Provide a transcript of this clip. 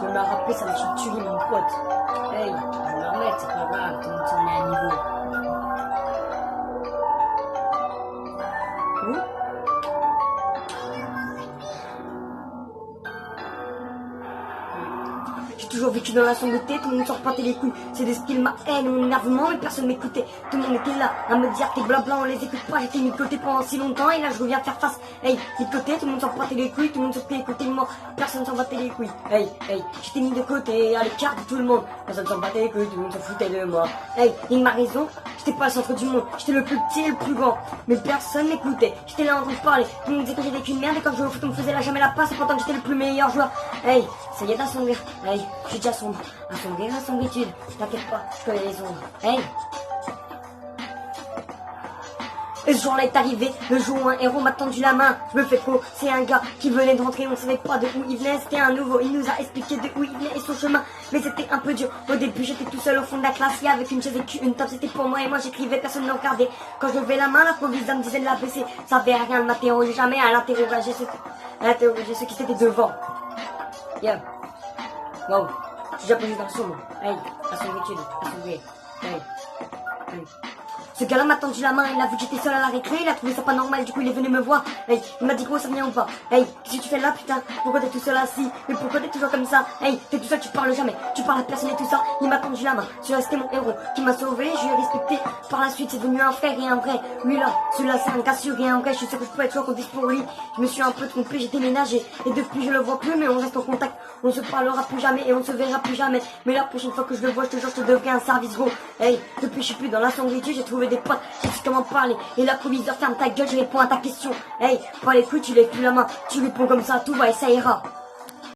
Je me rappelle, ça me tué mon pote. Hey, je vais me remettre, c'est pas grave, tout le monde s'en met à niveau. J'ai toujours vécu dans la sombreté, tout le monde s'en repartait les couilles. C'est des skills, ma haine, mon énervement, mais personne m'écoutait. Tout le monde était là à me dire tes blabla, on les écoute pas. J'étais mis de côté pendant si longtemps et là je reviens faire face. Hey, mis de côté, tout le monde s'en repartait les couilles, tout le monde s'en battait de moi, personne s'en battait les couilles. Hey, j'étais mis de côté, à l'écart de tout le monde. Personne s'en battait les couilles, tout le monde s'en foutait de moi. Hey, il m'a raison, j'étais pas le centre du monde, j'étais le plus petit et le plus grand. Mais personne m'écoutait, j'étais là en train de parler. Tout le monde disait que j'étais qu'une merde et quand je jouais au foot on me faisait là jamais la passe et pourtant que j'étais le plus meilleur joueur. Hey, ça y est d'assombrir. Hey, je suis déjà sombre. Assombrir la sombritude. T'inquiète pas, je connais les ombres. Hey! Et ce jour-là est arrivé, le jour où un héros m'a tendu la main. Je me fais trop, c'est un gars qui venait de rentrer, on savait pas de où il venait, c'était un nouveau. Il nous a expliqué de où il venait et son chemin. Mais c'était un peu dur. Au début, j'étais tout seul au fond de la classe, avec une chaise et une table, c'était pour moi et moi j'écrivais, personne ne regardait. Quand je levais la main, la proviseur me disait de la baisser. Ça avait rien, ne m'interrogeait jamais à l'interroger ceux qui étaient devant. Yeah. Wow. Je suis déjà posé dans le sombre. Hey, assombitude, assombrer. Hey. Ce gars-là m'a tendu la main, il a vu que j'étais seul à la récré, il a trouvé ça pas normal, du coup il est venu me voir. Hey, il m'a dit gros ça vient ou pas. Hey, qu'est-ce que tu fais là putain? Pourquoi t'es tout seul assis? Mais pourquoi t'es toujours comme ça? Hey, t'es tout seul, tu parles jamais, tu parles à personne et tout ça. Il m'a tendu la main, celui-là c'était mon héros qui m'a sauvé, je lui ai respecté. Par la suite c'est devenu un frère et un vrai. Lui là, celui-là c'est un gars sûr et un vrai, je suis sûr que je peux être toujours compté pour lui. Je me suis un peu trompé, j'ai déménagé et depuis je le vois plus mais on reste en contact. On se parlera plus jamais et on se verra plus jamais. Mais la prochaine fois que je le vois, je te jure, je te devrais un service gros. Hey, depuis je suis plus dans la sombritude, j'ai trouvé des potes, j'ai su comment parler. Et la proviseur ferme ta gueule, je réponds à ta question. Hey, pas les couilles, tu lèves plus la main, tu réponds comme ça, tout va et ça ira.